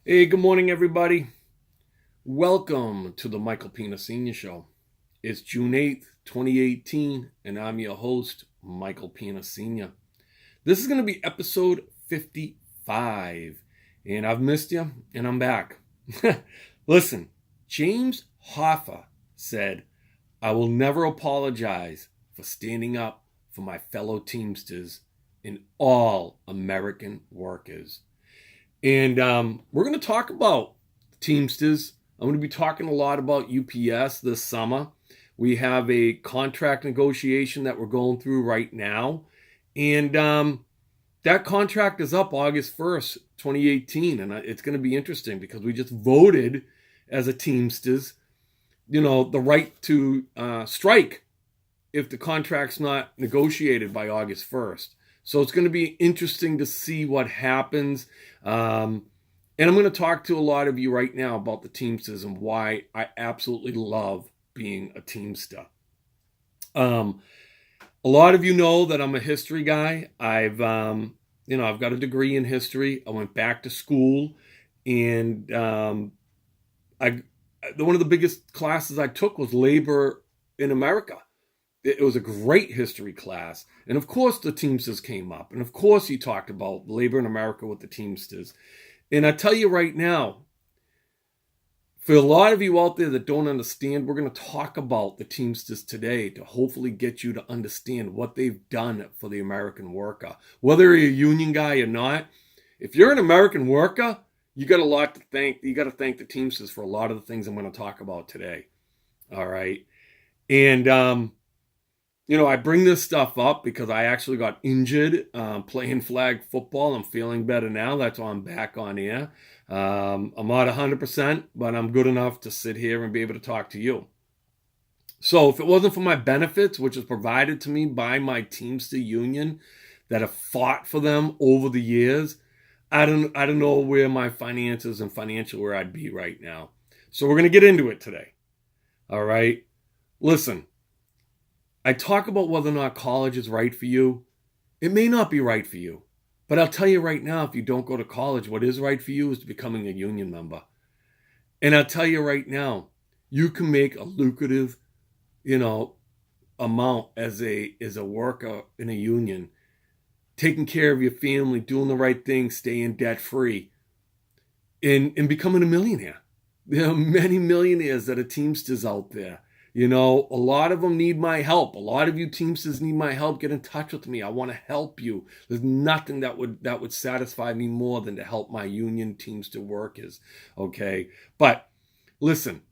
Hey, good morning, everybody. Welcome to the Michael Pina Sr. Show. It's June 8th, 2018, and I'm your host, Michael Pina Sr. This is going to be episode 55, and I've missed you, and I'm back. Listen, James Hoffa said, "I will never apologize for standing up for my fellow Teamsters and all American workers." And we're going to talk about Teamsters. I'm going to be talking a lot about UPS this summer. We have a contract negotiation that we're going through right now. And that contract is up August 1st, 2018. And it's going to be interesting because we just voted as a Teamsters, the right to strike if the contract's not negotiated by August 1st. So it's going to be interesting to see what happens. And I'm going to talk to a lot of you right now about the Teamsters and why I absolutely love being a Teamster. A lot of you know that I'm a history guy. I've got a degree in history. I went back to school, and one of the biggest classes I took was labor in America. It was a great history class. And of course the Teamsters came up. And of course he talked about labor in America with the Teamsters. And I tell you right now, for a lot of you out there that don't understand, we're going to talk about the Teamsters today to hopefully get you to understand what they've done for the American worker. Whether you're a union guy or not, if you're an American worker, you got a lot to thank. You got to thank the Teamsters for a lot of the things I'm going to talk about today. All right. And, I bring this stuff up because I actually got injured playing flag football. I'm feeling better now. That's why I'm back on air. I'm not 100%, but I'm good enough to sit here and be able to talk to you. So if it wasn't for my benefits, which is provided to me by my Teamster union that have fought for them over the years, I don't know where my finances and financial where I'd be right now. So we're going to get into it today. All right. Listen. I talk about whether or not college is right for you. It may not be right for you. But I'll tell you right now, if you don't go to college, what is right for you is becoming a union member. And I'll tell you right now, you can make a lucrative, amount as a worker in a union, taking care of your family, doing the right thing, staying debt free, and becoming a millionaire. There are many millionaires that are Teamsters out there. A lot of them need my help. A lot of you Teamsters need my help. Get in touch with me. I want to help you. There's nothing that would satisfy me more than to help my union Teamster workers. Okay? But listen,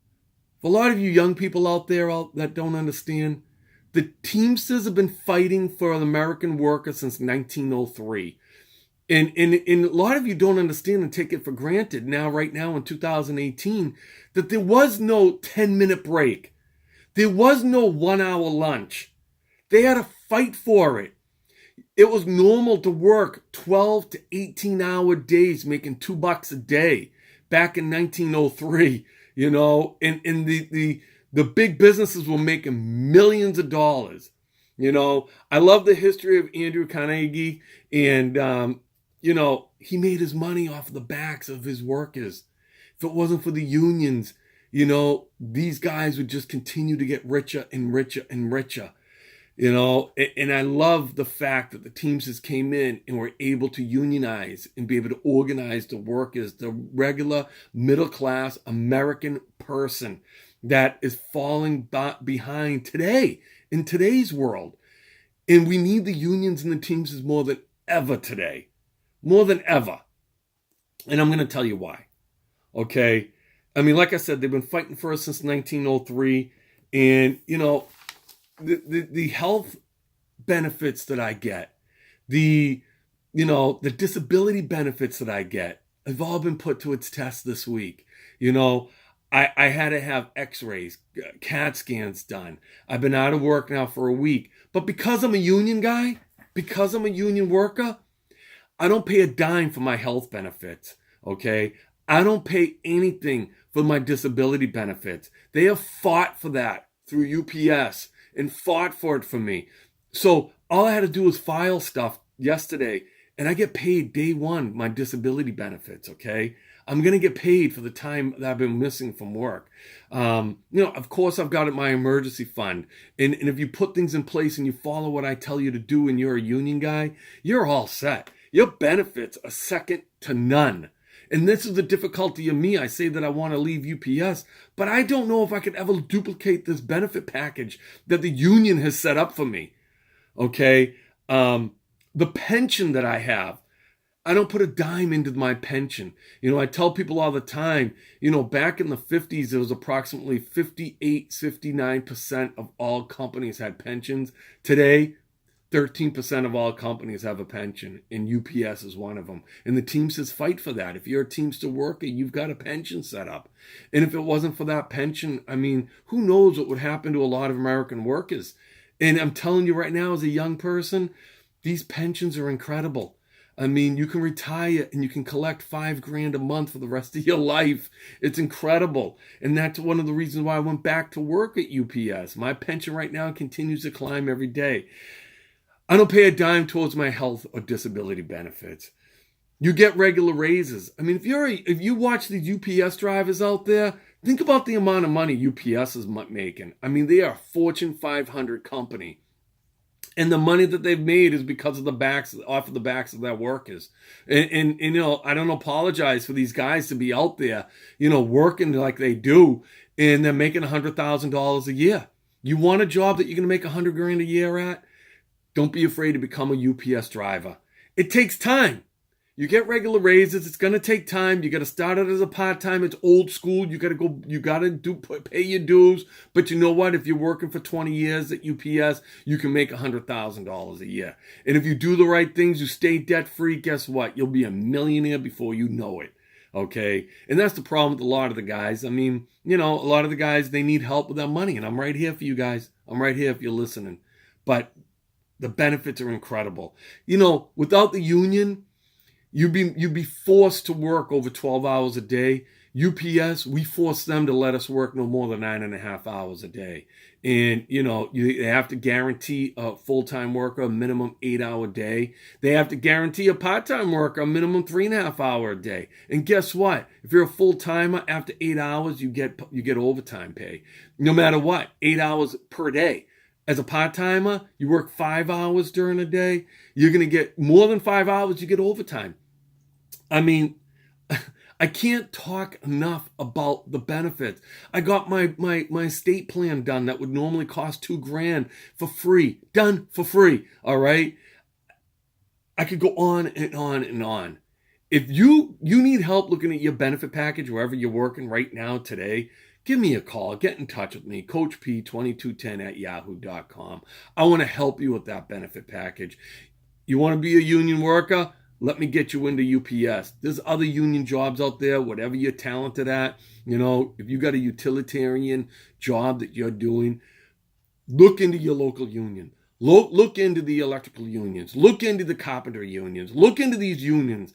for a lot of you young people out there that don't understand, the Teamsters have been fighting for the American worker since 1903. And a lot of you don't understand and take it for granted right now in 2018, that there was no 10-minute break. There was no 1-hour lunch. They had to fight for it. It was normal to work 12 to 18-hour days, making $2 a day back in 1903, and the big businesses were making millions of dollars. I love the history of Andrew Carnegie, and, he made his money off the backs of his workers. If it wasn't for the unions, these guys would just continue to get richer and richer and richer, and I love the fact that the Teamsters came in and were able to unionize and be able to organize the workers, the regular middle-class American person that is falling behind today in today's world. And we need the unions and the Teamsters more than ever today, more than ever. And I'm going to tell you why. Okay. I mean, like I said, they've been fighting for us since 1903. And, the health benefits that I get, the disability benefits that I get have all been put to its test this week. I had to have x-rays, CAT scans done. I've been out of work now for a week. But because I'm a union guy, because I'm a union worker, I don't pay a dime for my health benefits, okay? I don't pay anything for my disability benefits. They have fought for that through UPS and fought for it for me. So all I had to do was file stuff yesterday, and I get paid day one, my disability benefits, okay? I'm going to get paid for the time that I've been missing from work. Of course, I've got my emergency fund. And if you put things in place and you follow what I tell you to do and you're a union guy, you're all set. Your benefits are second to none. And this is the difficulty of me. I say that I want to leave UPS, but I don't know if I could ever duplicate this benefit package that the union has set up for me. Okay? The pension that I have, I don't put a dime into my pension. I tell people all the time, back in the 50s, it was approximately 58, 59% of all companies had pensions. Today, 13% of all companies have a pension, and UPS is one of them. And the Teamsters fight for that. If you're a Teamster worker, you've got a pension set up. And if it wasn't for that pension, who knows what would happen to a lot of American workers. And I'm telling you right now, as a young person, these pensions are incredible. You can retire and you can collect $5,000 a month for the rest of your life. It's incredible. And that's one of the reasons why I went back to work at UPS. My pension right now continues to climb every day. I don't pay a dime towards my health or disability benefits. You get regular raises. If you watch these UPS drivers out there, think about the amount of money UPS is making. They are a Fortune 500 company. And the money that they've made is because of the backs of their workers. And I don't apologize for these guys to be out there, working like they do, and they're making $100,000 a year. You want a job that you're going to make $100,000 a year at? Don't be afraid to become a UPS driver. It takes time. You get regular raises. It's going to take time. You got to start it as a part-time. It's old school. You got to pay your dues. But you know what? If you're working for 20 years at UPS, you can make $100,000 a year. And if you do the right things, you stay debt-free, guess what? You'll be a millionaire before you know it. Okay? And that's the problem with a lot of the guys. A lot of the guys, they need help with their money. And I'm right here for you guys. I'm right here if you're listening. But the benefits are incredible. Without the union, you'd be forced to work over 12 hours a day. UPS, we force them to let us work no more than 9.5 hours a day. And, they have to guarantee a full-time worker a minimum 8-hour day. They have to guarantee a part-time worker a minimum 3.5 hour a day. And guess what? If you're a full-timer, after 8 hours, you get overtime pay. No matter what, 8 hours per day. As a part-timer, you work 5 hours during the day, you're going to get more than 5 hours, you get overtime. I can't talk enough about the benefits. I got my estate plan done that would normally cost $2,000 for free. Done for free, all right? I could go on and on and on. If you need help looking at your benefit package wherever you're working right now today, give me a call. Get in touch with me, Coach P2210@yahoo.com. I want to help you with that benefit package. You want to be a union worker? Let me get you into UPS. There's other union jobs out there, whatever you're talented at. If you got a utilitarian job that you're doing, look into your local union. Look into the electrical unions. Look into the carpenter unions. Look into these unions.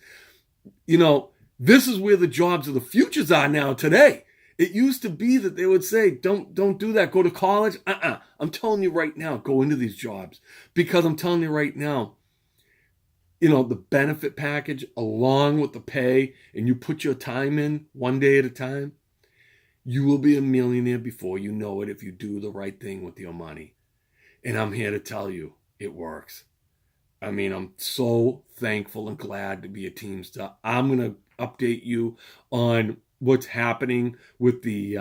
This is where the jobs of the futures are now today. It used to be that they would say, don't do that. Go to college. I'm telling you right now, go into these jobs. Because I'm telling you right now, the benefit package along with the pay, and you put your time in one day at a time, you will be a millionaire before you know it if you do the right thing with your money. And I'm here to tell you, it works. I'm so thankful and glad to be a Teamster. I'm going to update you on what's happening with the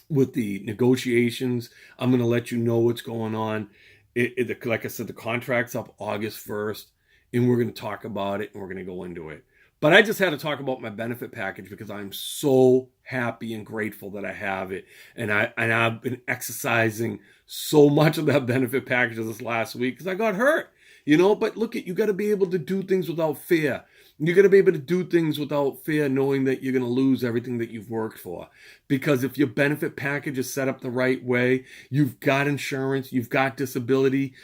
negotiations. I'm going to let you know what's going on. Like I said, the contract's up August 1st, and we're going to talk about it, and we're going to go into it. But I just had to talk about my benefit package because I'm so happy and grateful that I have it. And I've been exercising so much of that benefit package this last week because I got hurt. But look, you got to be able to do things without fear. You got to be able to do things without fear, knowing that you're going to lose everything that you've worked for. Because if your benefit package is set up the right way, you've got insurance, you've got disability,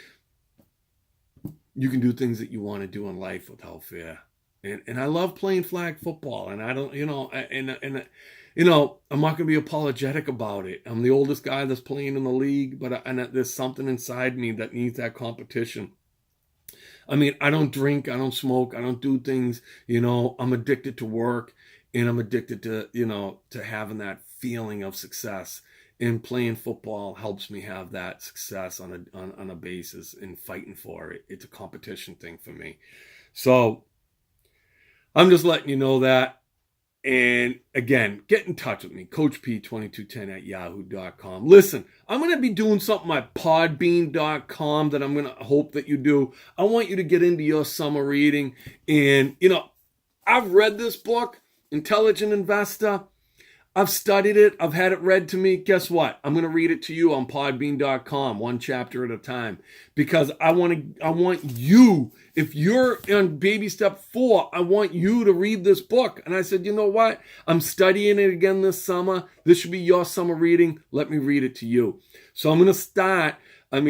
you can do things that you want to do in life without fear. And I love playing flag football, and I don't, I'm not going to be apologetic about it. I'm the oldest guy that's playing in the league, but there's something inside me that needs that competition. I mean, I don't drink, I don't smoke, I don't do things, I'm addicted to work, and I'm addicted to, to having that feeling of success. And playing football helps me have that success on a basis and fighting for it. It's a competition thing for me. So I'm just letting you know that. And again, get in touch with me, CoachP2210 at yahoo.com. Listen, I'm going to be doing something at podbean.com that I'm going to hope that you do. I want you to get into your summer reading. And, I've read this book, Intelligent Investor. I've studied it. I've had it read to me. Guess what? I'm going to read it to you on podbean.com, one chapter at a time, because I want you, if you're on baby step 4, I want you to read this book. And I said, you know what? I'm studying it again this summer. This should be your summer reading. Let me read it to you. So I'm going to start. I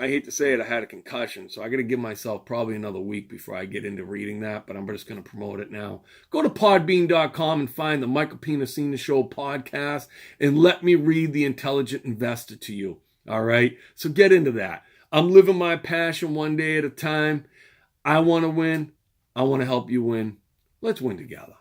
hate to say it, I had a concussion, so I got to give myself probably another week before I get into reading that, but I'm just going to promote it now. Go to podbean.com and find the Michael Pina Senior Show podcast, and let me read The Intelligent Investor to you, all right? So get into that. I'm living my passion one day at a time. I want to win. I want to help you win. Let's win together.